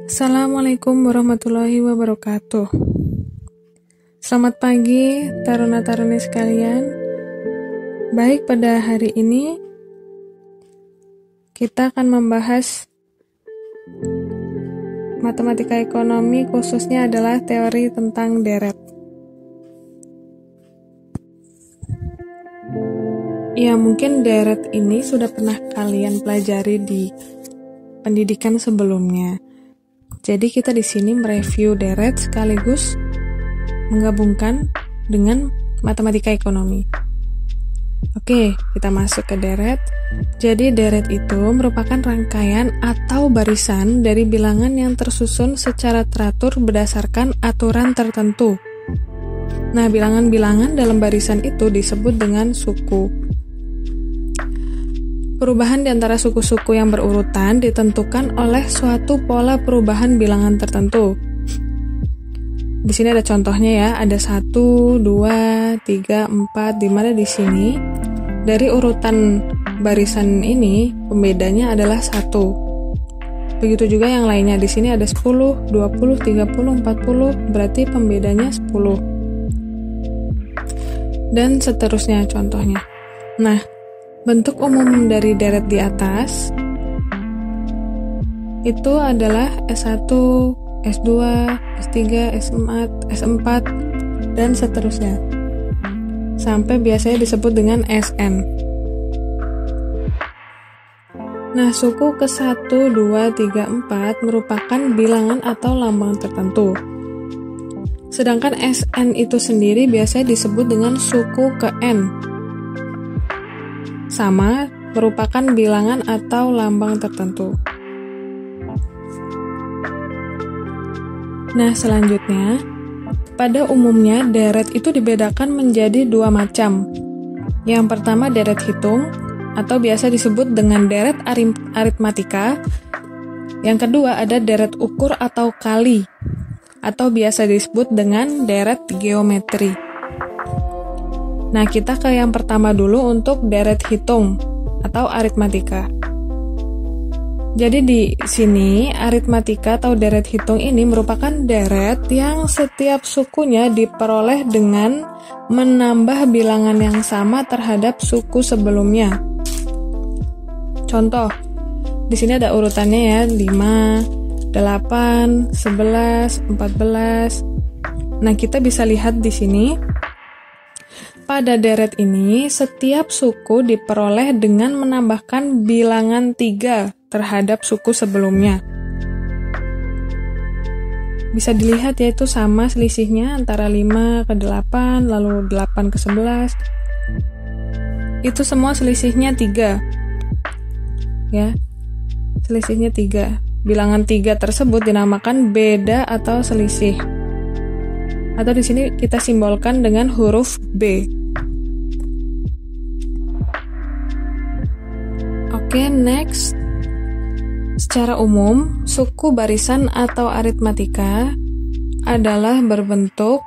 Assalamualaikum warahmatullahi wabarakatuh. Selamat pagi taruna-taruni sekalian. Baik, pada hari ini kita akan membahas matematika ekonomi, khususnya adalah teori tentang deret. Ya, mungkin deret ini sudah pernah kalian pelajari di pendidikan sebelumnya. Jadi kita di sini mereview deret sekaligus menggabungkan dengan matematika ekonomi. Oke, kita masuk ke deret. Jadi deret itu merupakan rangkaian atau barisan dari bilangan yang tersusun secara teratur berdasarkan aturan tertentu. Nah, bilangan-bilangan dalam barisan itu disebut dengan suku. Perubahan di antara suku-suku yang berurutan ditentukan oleh suatu pola perubahan bilangan tertentu. Di sini ada contohnya ya, ada 1, 2, 3, 4, di mana di sini dari urutan barisan ini pembedanya adalah 1. Begitu juga yang lainnya, di sini ada 10, 20, 30, 40, berarti pembedanya 10. Dan seterusnya contohnya. Nah, bentuk umum dari deret di atas itu adalah S1, S2, S3, S4, dan seterusnya. Sampai biasanya disebut dengan SN. Nah, suku ke-1, 2, 3, 4 merupakan bilangan atau lambang tertentu. Sedangkan SN itu sendiri biasanya disebut dengan suku ke-N. Sama, merupakan bilangan atau lambang tertentu. Nah, selanjutnya, pada umumnya deret itu dibedakan menjadi dua macam. Yang pertama deret hitung, atau biasa disebut dengan deret aritmatika. Yang kedua ada deret ukur atau kali, atau biasa disebut dengan deret geometri. Nah, kita ke yang pertama dulu untuk deret hitung atau aritmatika. Jadi di sini aritmatika atau deret hitung ini merupakan deret yang setiap sukunya diperoleh dengan menambah bilangan yang sama terhadap suku sebelumnya. Contoh, di sini ada urutannya ya, 5, 8, 11, 14. Nah, kita bisa lihat di sini. Pada deret ini, setiap suku diperoleh dengan menambahkan bilangan 3 terhadap suku sebelumnya. Bisa dilihat yaitu sama selisihnya antara 5 ke 8, lalu 8 ke 11. Itu semua selisihnya 3. Ya, selisihnya 3. Bilangan 3 tersebut dinamakan beda atau selisih. Atau di sini kita simbolkan dengan huruf B. Oke, next. Secara umum, suku barisan atau aritmatika adalah berbentuk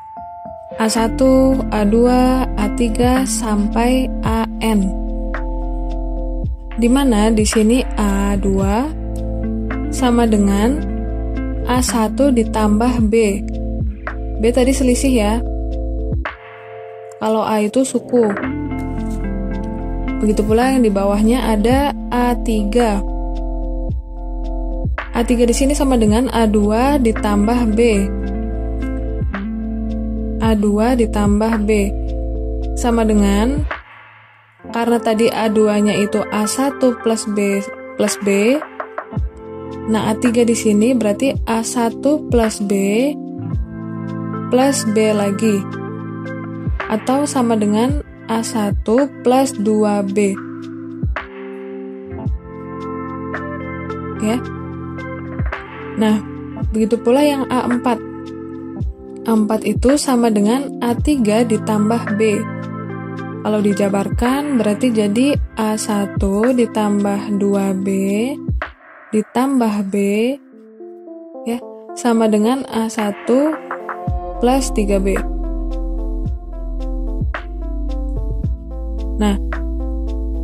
A1, A2, A3 sampai AN. Di mana di sini A2 sama dengan A1 ditambah B. B tadi selisih ya. Kalau A itu suku. Begitu pula yang di bawahnya ada A3. A3 di sini sama dengan A2 ditambah B. A2 ditambah B sama dengan, karena tadi A2-nya itu A1 plus B plus B. Nah, A3 di sini berarti A1 plus B plus B lagi. Atau sama dengan A1 plus 2B. Ya. Nah, begitu pula yang A4. A4 itu sama dengan A3 ditambah B. Kalau dijabarkan berarti jadi A1 ditambah 2B ditambah B ya, sama dengan A1 plus 3B. Nah,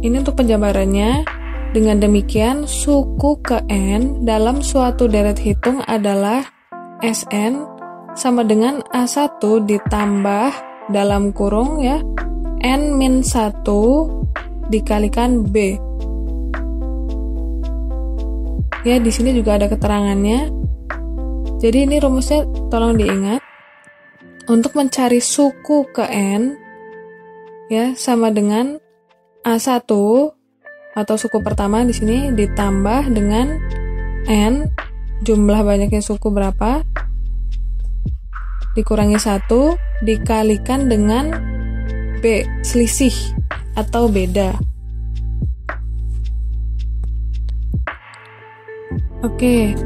ini untuk penjabarannya. Dengan demikian, suku ke N dalam suatu deret hitung adalah Sn sama dengan A1 ditambah dalam kurung ya N-1 dikalikan B. Ya, di sini juga ada keterangannya. Jadi ini rumusnya tolong diingat. Untuk mencari suku ke N ya sama dengan A1 atau suku pertama di sini ditambah dengan N, jumlah banyaknya suku berapa, dikurangi 1, dikalikan dengan B, selisih atau beda. Oke.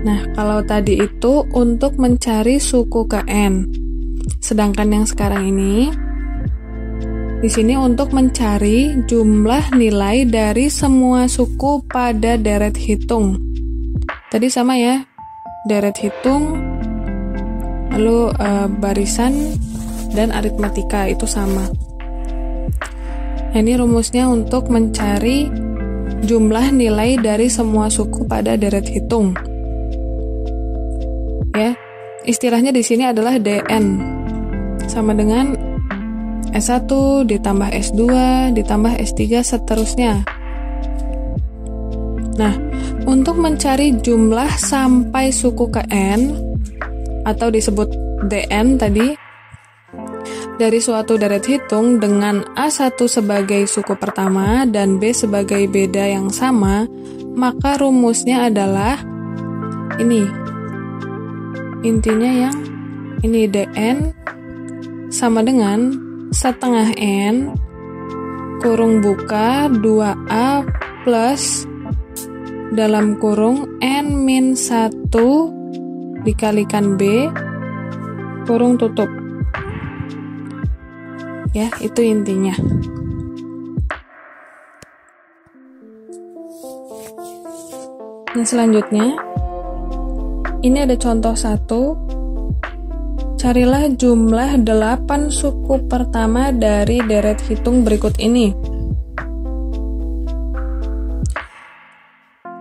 Nah, kalau tadi itu untuk mencari suku ke N. Sedangkan yang sekarang ini di sini untuk mencari jumlah nilai dari semua suku pada deret hitung. Tadi sama ya, deret hitung, lalu barisan dan aritmatika itu sama. Nah, ini rumusnya untuk mencari jumlah nilai dari semua suku pada deret hitung. Ya, istilahnya di sini adalah DN sama dengan S1 ditambah S2 ditambah S3 seterusnya. Nah, untuk mencari jumlah sampai suku ke N atau disebut DN tadi dari suatu deret hitung dengan A1 sebagai suku pertama dan B sebagai beda yang sama, maka rumusnya adalah ini. Intinya yang ini DN sama dengan setengah N kurung buka 2A plus dalam kurung N-1 dikalikan B kurung tutup. Ya, itu intinya. Nah, selanjutnya ini ada contoh 1. Carilah jumlah 8 suku pertama dari deret hitung berikut ini.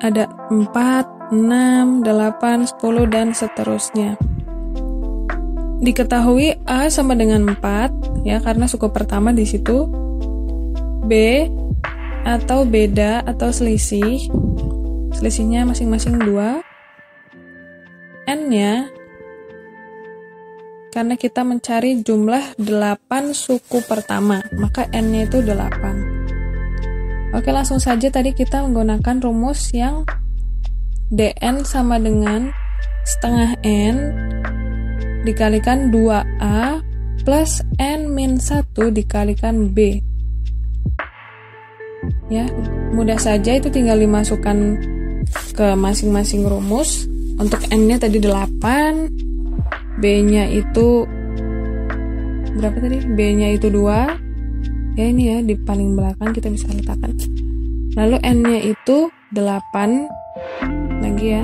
Ada 4, 6, 8, 10, dan seterusnya. Diketahui A sama dengan 4, ya karena suku pertama di situ. B atau beda atau selisih. Selisihnya masing-masing 2. N-nya karena kita mencari jumlah 8 suku pertama, maka N-nya itu 8. Oke, langsung saja tadi kita menggunakan rumus yang DN sama dengan setengah N dikalikan 2A plus N-1 dikalikan B. Ya, mudah saja, itu tinggal dimasukkan ke masing-masing rumus. Untuk N-nya tadi 8, B-nya itu berapa tadi? B-nya itu 2. Ya, ini ya di paling belakang kita bisa letakkan. Lalu N-nya itu 8 lagi ya.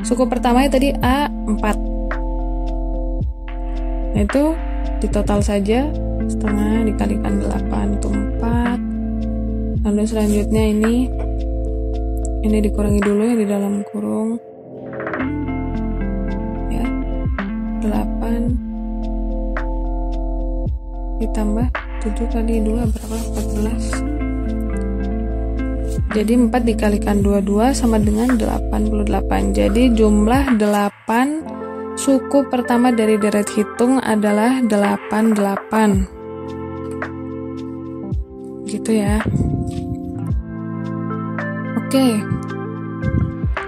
Suku pertamanya tadi A 4. Nah, itu ditotal saja, setengah dikalikan 8 itu 4. Lalu selanjutnya ini dikurangi dulu ya di dalam kurung. 8 ditambah 7 kali 2 berapa? 14. Jadi 4 dikalikan 22 sama dengan 88. Jadi jumlah 8 suku pertama dari deret hitung adalah 88. Gitu ya. Oke.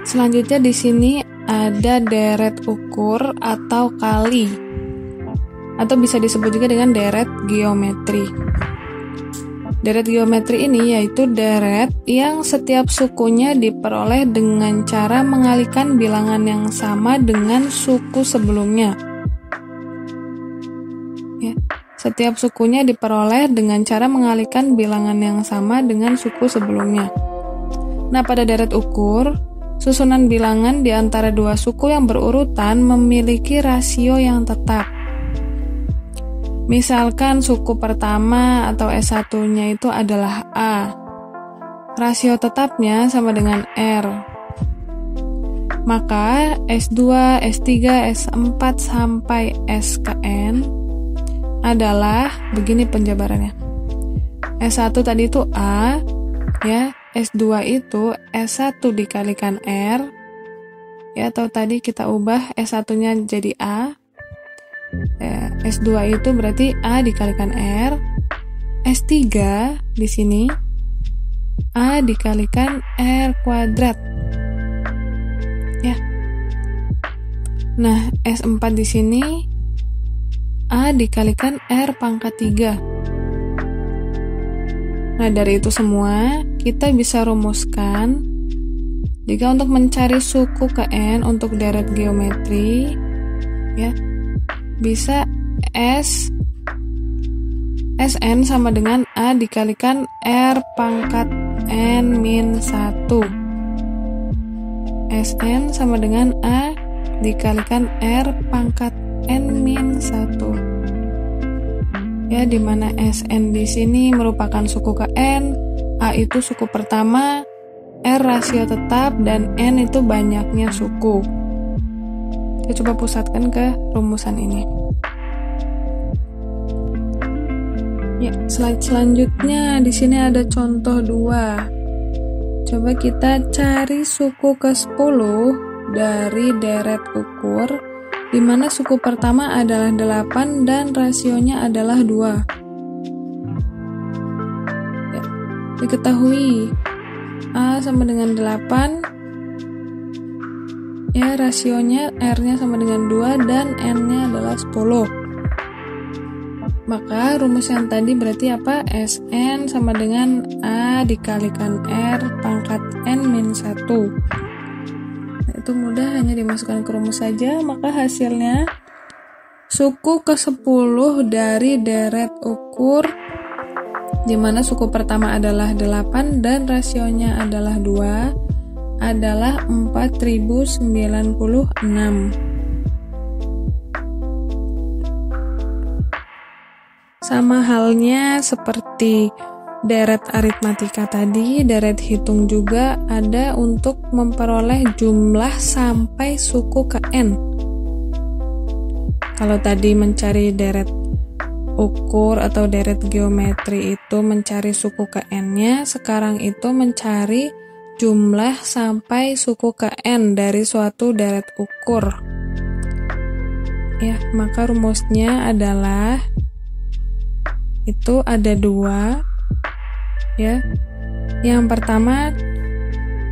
Selanjutnya di sini ada deret ukur atau kali, atau bisa disebut juga dengan deret geometri. Deret geometri ini yaitu deret yang setiap sukunya diperoleh dengan cara mengalihkan bilangan yang sama dengan suku sebelumnya. Ya, setiap sukunya diperoleh dengan cara mengalihkan bilangan yang sama dengan suku sebelumnya. Nah, pada deret ukur, susunan bilangan di antara dua suku yang berurutan memiliki rasio yang tetap. Misalkan suku pertama atau S1-nya itu adalah A, rasio tetapnya sama dengan R. Maka S2, S3, S4 sampai SKN adalah begini penjabarannya. S1 tadi itu A, ya. S2 itu S1 dikalikan R, ya, atau tadi kita ubah S1-nya jadi A. S2 itu berarti A dikalikan R. S3 di sini A dikalikan R kuadrat. Ya. Nah, S4 di sini A dikalikan R pangkat 3. Nah, dari itu semua kita bisa rumuskan jika untuk mencari suku ke N untuk deret geometri, ya, bisa Sn sama dengan A dikalikan R pangkat N min 1. Sn sama dengan A dikalikan R pangkat N min 1. Ya, dimana Sn di sini merupakan suku ke N, A itu suku pertama, R rasio tetap, dan N itu banyaknya suku. Kita coba pusatkan ke rumusan ini. Ya, slide selanjutnya di sini ada contoh 2. Coba kita cari suku ke-10 dari deret ukur di mana suku pertama adalah 8 dan rasionya adalah 2. Ya, diketahui A sama dengan 8, ya, rasionya R-nya sama dengan 2 dan N-nya adalah 10. Maka rumus yang tadi berarti apa? Sn sama dengan A dikalikan R pangkat N min 1. Itu mudah, hanya dimasukkan ke rumus saja. Maka hasilnya suku ke-10 dari deret ukur di mana suku pertama adalah 8 dan rasionya adalah 2 adalah 4096. Sama halnya seperti deret aritmatika tadi, deret hitung juga ada untuk memperoleh jumlah sampai suku ke N. Kalau tadi mencari deret ukur atau deret geometri itu mencari suku ke N-nya, sekarang itu mencari jumlah sampai suku ke N dari suatu deret ukur. Ya, maka rumusnya adalah itu ada 2. Ya. Yang pertama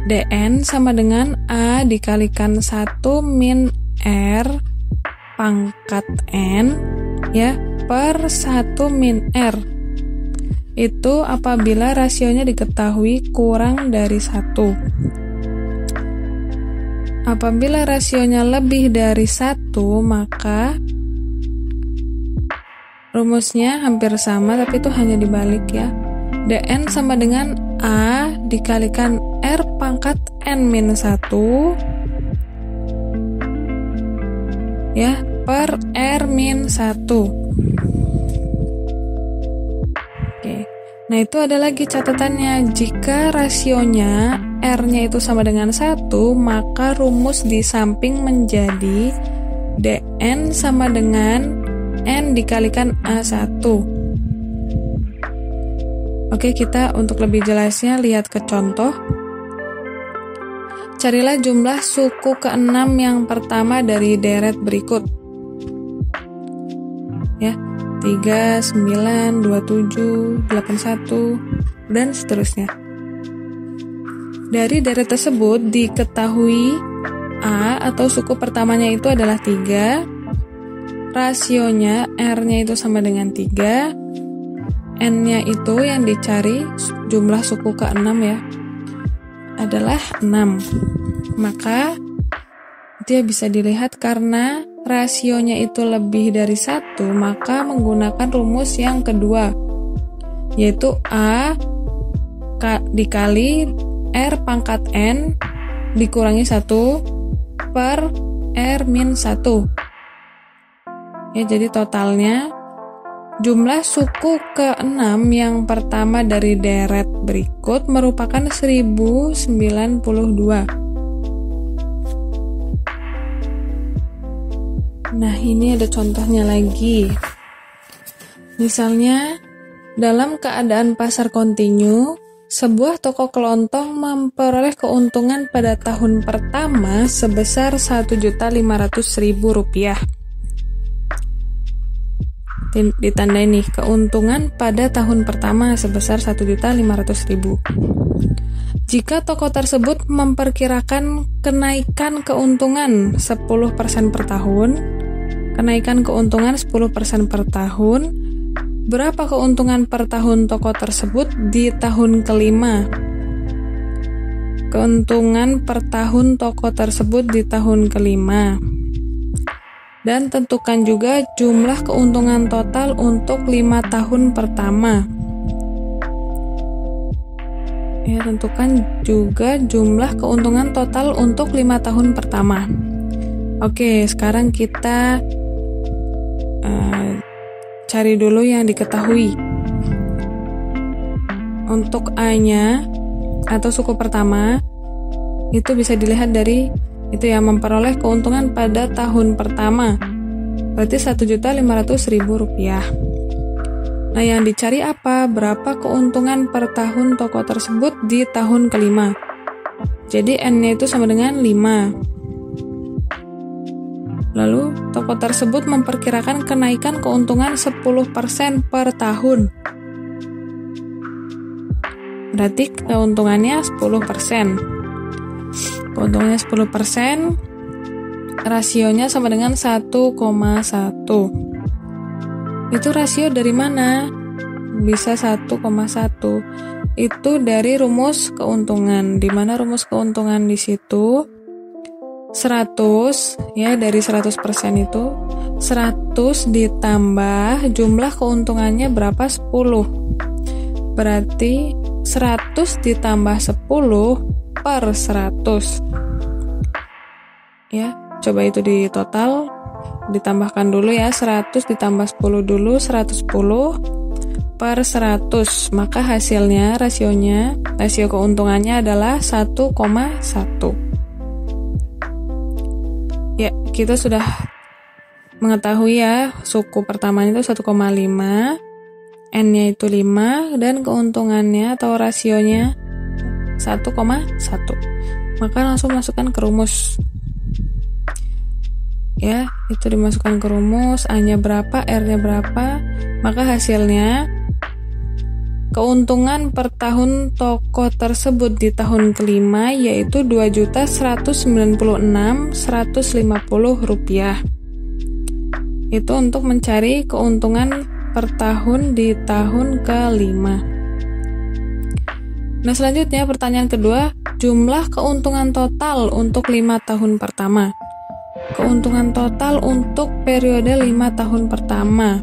Dn sama dengan A dikalikan 1 min R pangkat N, ya, per 1 min R. Itu apabila rasionya diketahui kurang dari 1. Apabila rasionya lebih dari 1, maka rumusnya hampir sama, tapi itu hanya dibalik, ya. Dn sama dengan A dikalikan R pangkat N min 1, ya, per R min 1. Oke. Nah, itu ada lagi catatannya. Jika rasionya R-nya itu sama dengan 1, maka rumus di samping menjadi Dn sama dengan N dikalikan A1. Oke, kita untuk lebih jelasnya lihat ke contoh. Carilah jumlah suku ke-6 yang pertama dari deret berikut. Ya, 3, 9, 27, 81, dan seterusnya. Dari deret tersebut diketahui A atau suku pertamanya itu adalah 3. Rasionya R-nya itu sama dengan 3, N-nya itu yang dicari jumlah suku ke-6, ya, adalah 6. Maka dia bisa dilihat karena rasionya itu lebih dari 1, maka menggunakan rumus yang kedua, yaitu A dikali R pangkat N dikurangi 1 per R min 1. Ya, jadi totalnya Jumlah suku ke-6 yang pertama dari deret berikut merupakan 1092. Nah, ini ada contohnya lagi. Misalnya, dalam keadaan pasar kontinu, sebuah toko kelontong memperoleh keuntungan pada tahun pertama sebesar Rp1.500.000. Ditandai nih, keuntungan pada tahun pertama sebesar Rp1.500.000. Jika toko tersebut memperkirakan kenaikan keuntungan 10% per tahun, berapa keuntungan per tahun toko tersebut di tahun kelima? Keuntungan per tahun toko tersebut di tahun kelima. Dan tentukan juga jumlah keuntungan total untuk 5 tahun pertama. Ya, tentukan juga jumlah keuntungan total untuk 5 tahun pertama. Oke, sekarang kita cari dulu yang diketahui. Untuk A-nya atau suku pertama itu bisa dilihat dari itu ya, memperoleh keuntungan pada tahun pertama. Berarti Rp1.500.000. Nah, yang dicari apa? Berapa keuntungan per tahun toko tersebut di tahun kelima. Jadi N-nya itu sama dengan 5. Lalu, toko tersebut memperkirakan kenaikan keuntungan 10% per tahun. Berarti keuntungannya 10%. Keuntungannya 10%, rasionya sama dengan 1,1. Itu rasio dari mana? Bisa 1,1. Itu dari rumus keuntungan. Di mana rumus keuntungan di situ? 100, ya, dari 100% itu 100 ditambah jumlah keuntungannya berapa? 10. Berarti 100 ditambah 10 per 100. Ya, coba itu di total, ditambahkan dulu ya, 100 ditambah 10 dulu, 110 per 100. Maka hasilnya, rasio keuntungannya adalah 1,1. Ya, kita sudah mengetahui ya, suku pertamanya itu 1,5, N-nya itu 5, dan keuntungannya atau rasionya 1,1. Maka langsung masukkan ke rumus. Ya, itu dimasukkan ke rumus, A-nya berapa, R-nya berapa, maka hasilnya keuntungan per tahun toko tersebut di tahun kelima yaitu Rp2.196.150. Itu untuk mencari keuntungan per tahun di tahun kelima. Nah, selanjutnya pertanyaan kedua, jumlah keuntungan total untuk 5 tahun pertama. Keuntungan total untuk periode 5 tahun pertama.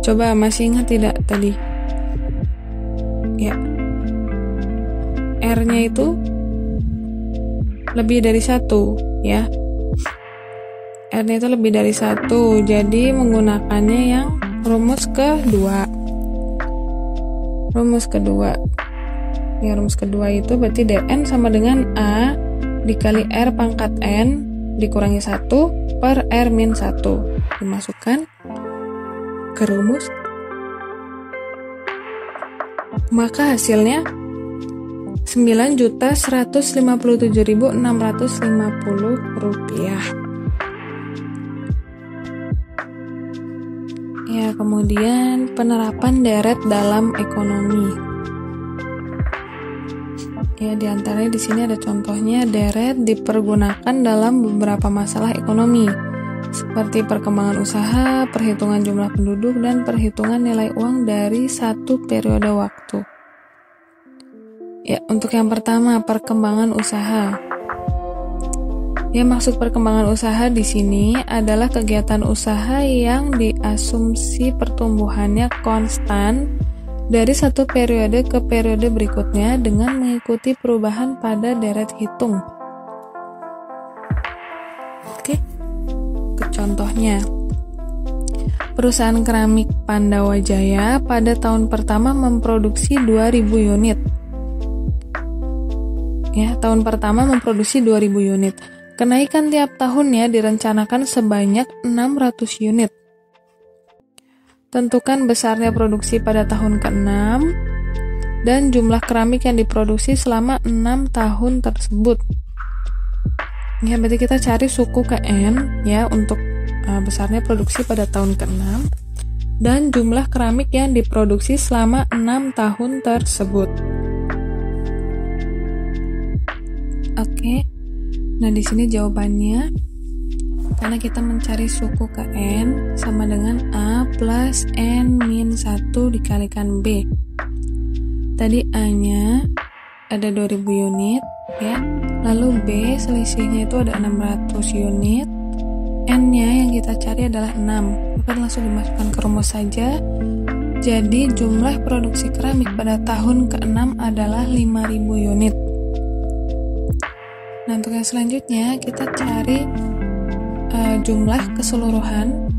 Coba masih ingat tidak tadi? Ya, R-nya itu lebih dari 1, ya. R-nya itu lebih dari 1, jadi menggunakannya yang rumus kedua. Rumus kedua. Ya, rumus kedua itu berarti DN sama dengan A dikali R pangkat N dikurangi 1 per R min 1. Dimasukkan ke rumus. Maka hasilnya 9.157.650 rupiah. Ya, kemudian penerapan deret dalam ekonomi. Ya, diantaranya di sini ada contohnya, deret dipergunakan dalam beberapa masalah ekonomi, seperti perkembangan usaha, perhitungan jumlah penduduk, dan perhitungan nilai uang dari satu periode waktu. Ya, untuk yang pertama, perkembangan usaha. Ya, maksud perkembangan usaha di sini adalah kegiatan usaha yang diasumsi pertumbuhannya konstan dari satu periode ke periode berikutnya dengan mengikuti perubahan pada deret hitung. Oke, ke contohnya. Perusahaan keramik Pandawa Jaya pada tahun pertama memproduksi 2.000 unit. Ya, tahun pertama memproduksi 2.000 unit. Kenaikan tiap tahunnya direncanakan sebanyak 600 unit. Tentukan besarnya produksi pada tahun ke-6 dan jumlah keramik yang diproduksi selama 6 tahun tersebut. Ya, berarti kita cari suku ke N ya untuk besarnya produksi pada tahun ke-6 dan jumlah keramik yang diproduksi selama 6 tahun tersebut. Oke. Nah, di sini jawabannya karena kita mencari suku ke N sama dengan A plus N-1 dikalikan B. Tadi A-nya ada 2.000 unit ya. Lalu B selisihnya itu ada 600 unit. N-nya yang kita cari adalah 6. Maka langsung dimasukkan ke rumus saja. Jadi jumlah produksi keramik pada tahun ke-6 adalah 5.000 unit. Nah, untuk yang selanjutnya kita cari jumlah keseluruhan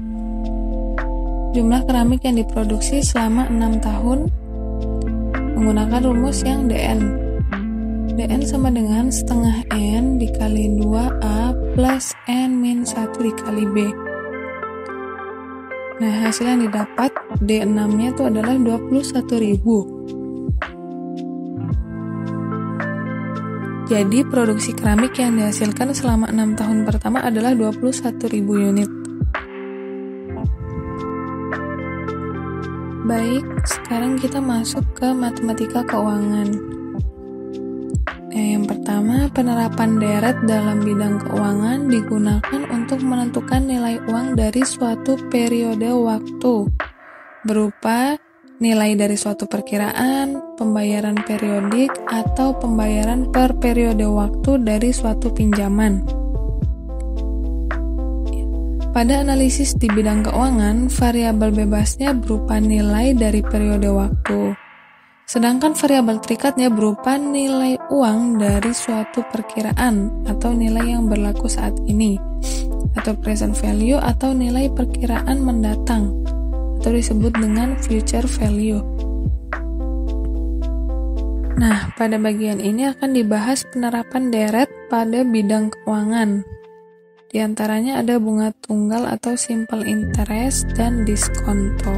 jumlah keramik yang diproduksi selama 6 tahun menggunakan rumus yang DN. DN sama dengan setengah N dikali 2A plus N-1 dikali B. Nah, hasil yang didapat D6-nya itu adalah 21.000. Jadi, produksi keramik yang dihasilkan selama 6 tahun pertama adalah 21.000 unit. Baik, sekarang kita masuk ke matematika keuangan. Yang pertama, penerapan deret dalam bidang keuangan digunakan untuk menentukan nilai uang dari suatu periode waktu, berupa nilai dari suatu perkiraan, pembayaran periodik, atau pembayaran per periode waktu dari suatu pinjaman. Pada analisis di bidang keuangan, variabel bebasnya berupa nilai dari periode waktu. Sedangkan variabel terikatnya berupa nilai uang dari suatu perkiraan atau nilai yang berlaku saat ini, atau present value atau nilai perkiraan mendatang, atau disebut dengan future value. Nah, pada bagian ini akan dibahas penerapan deret pada bidang keuangan. Di antaranya ada bunga tunggal atau simple interest dan diskonto.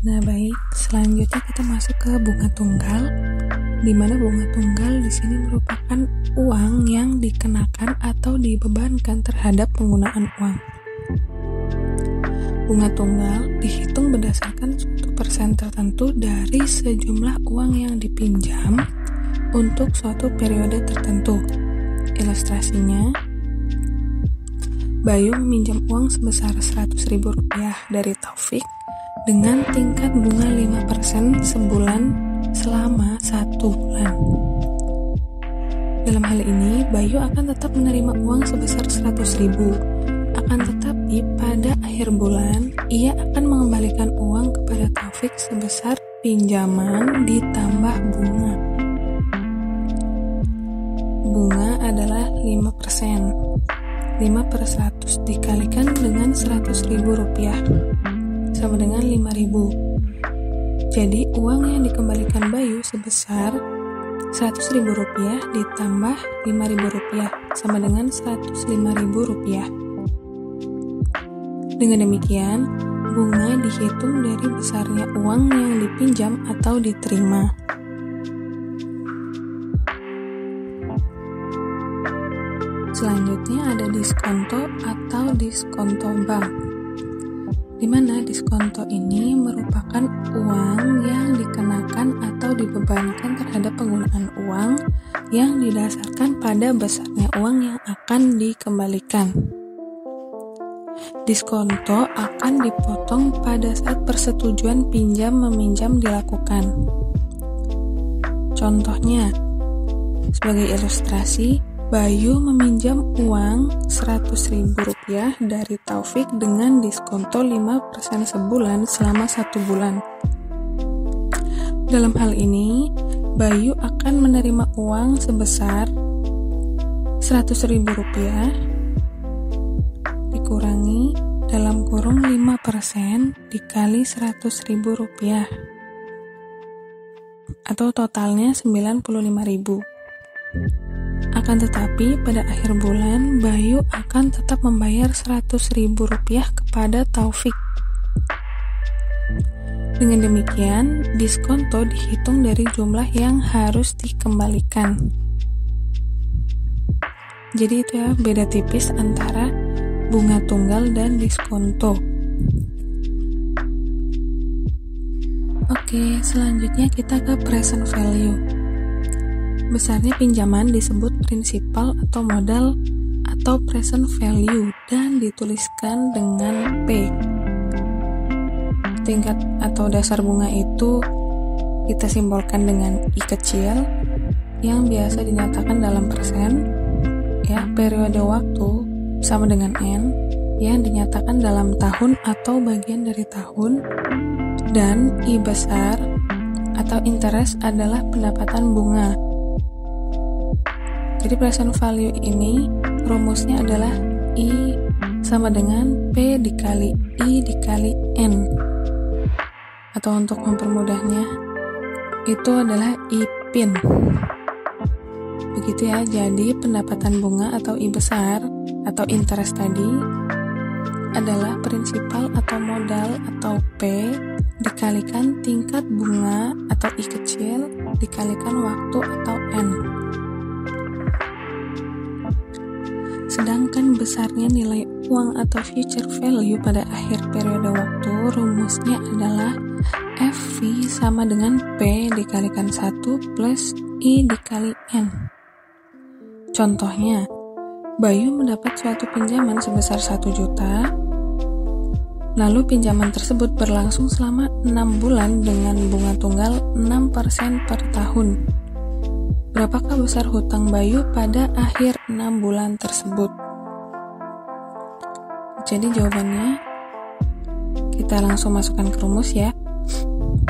Nah, baik, selanjutnya kita masuk ke bunga tunggal, di mana bunga tunggal di sini merupakan uang yang dikenakan atau dibebankan terhadap penggunaan uang. Bunga tunggal dihitung berdasarkan suatu persen tertentu dari sejumlah uang yang dipinjam untuk suatu periode tertentu. Ilustrasinya, Bayu meminjam uang sebesar Rp100.000 dari Taufik dengan tingkat bunga 5% sebulan selama 1 bulan. Dalam hal ini, Bayu akan tetap menerima uang sebesar 100.000. Akan tetapi, pada akhir bulan, ia akan mengembalikan uang kepada Taufik sebesar pinjaman ditambah bunga. Bunga adalah 5%. 5/100 dikalikan dengan Rp100.000 sama dengan 5.000. Jadi uang yang dikembalikan Bayu sebesar Rp100.000 ditambah Rp5.000 sama dengan Rp105.000. Dengan demikian, bunga dihitung dari besarnya uang yang dipinjam atau diterima. Selanjutnya ada diskonto atau diskonto bank, di mana diskonto ini merupakan uang yang dikenakan atau dibebankan terhadap penggunaan uang yang didasarkan pada besarnya uang yang akan dikembalikan. Diskonto akan dipotong pada saat persetujuan pinjam-meminjam dilakukan. Contohnya, sebagai ilustrasi, Bayu meminjam uang Rp100.000 dari Taufik dengan diskonto 5% sebulan selama 1 bulan. Dalam hal ini, Bayu akan menerima uang sebesar Rp100.000 dikurangi dalam kurung 5% dikali Rp100.000 atau totalnya Rp95.000. Akan tetapi pada akhir bulan Bayu akan tetap membayar Rp100.000 kepada Taufik. Dengan demikian, diskonto dihitung dari jumlah yang harus dikembalikan. Jadi itu ya, beda tipis antara bunga tunggal dan diskonto. Oke, selanjutnya kita ke present value. Besarnya pinjaman disebut prinsipal atau modal atau present value dan dituliskan dengan P. Tingkat atau dasar bunga itu kita simbolkan dengan I kecil yang biasa dinyatakan dalam persen, ya. Periode waktu sama dengan N yang dinyatakan dalam tahun atau bagian dari tahun, dan I besar atau interest adalah pendapatan bunga. Jadi present value ini rumusnya adalah I sama dengan P dikali I dikali N. Atau untuk mempermudahnya, itu adalah IPIN. Begitu ya, jadi pendapatan bunga atau I besar atau interest tadi adalah prinsipal atau modal atau P dikalikan tingkat bunga atau I kecil dikalikan waktu atau N. Sedangkan besarnya nilai uang atau future value pada akhir periode waktu, rumusnya adalah FV sama dengan P dikalikan 1 plus I dikali N. Contohnya, Bayu mendapat suatu pinjaman sebesar 1 juta, lalu pinjaman tersebut berlangsung selama 6 bulan dengan bunga tunggal 6% per tahun. Berapakah besar hutang Bayu pada akhir 6 bulan tersebut? Jadi jawabannya kita langsung masukkan ke rumus ya.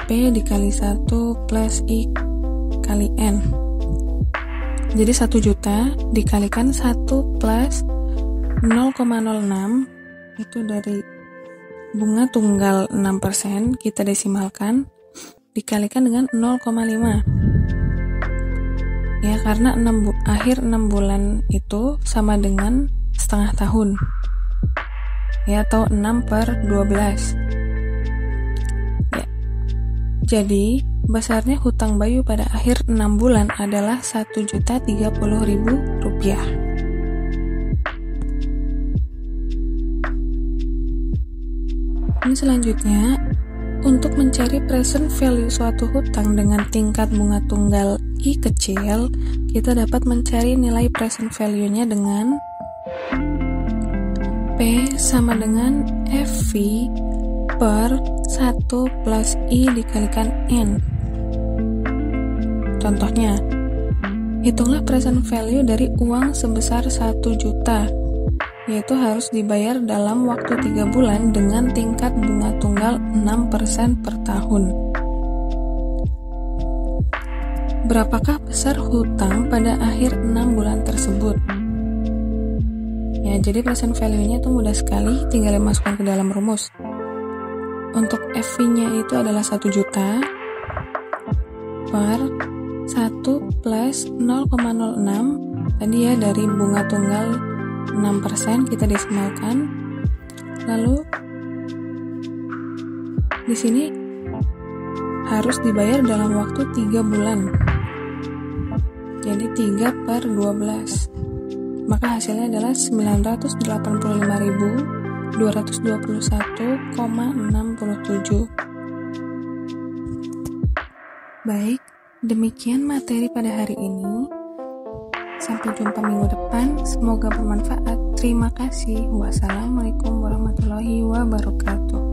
P dikali 1 plus I kali N. Jadi 1 juta dikalikan 1 plus 0,06 itu dari bunga tunggal 6%, kita desimalkan, dikalikan dengan 0,5. Ya, karena akhir 6 bulan itu sama dengan setengah tahun. Ya, atau 6 per 12. Ya. Jadi, besarnya hutang Bayu pada akhir 6 bulan adalah Rp1.030.000. Ini selanjutnya, untuk mencari present value suatu hutang dengan tingkat bunga tunggal I kecil, kita dapat mencari nilai present value-nya dengan P sama dengan FV per 1 plus I dikalikan N. Contohnya, hitunglah present value dari uang sebesar 1 juta, yaitu harus dibayar dalam waktu 3 bulan dengan tingkat bunga tunggal 6% per tahun. Berapakah besar hutang pada akhir 6 bulan tersebut? Ya, jadi present value-nya itu mudah sekali, tinggal dimasukkan ke dalam rumus. Untuk FV-nya itu adalah 1 juta per 1 plus 0,06 tadi ya, dari bunga tunggal 6% kita desimalkan. Lalu di sini harus dibayar dalam waktu 3 bulan. Jadi 3 per 12. Maka hasilnya adalah 985.221,67. Baik, demikian materi pada hari ini. Sampai jumpa minggu depan, semoga bermanfaat. Terima kasih. Wassalamualaikum warahmatullahi wabarakatuh.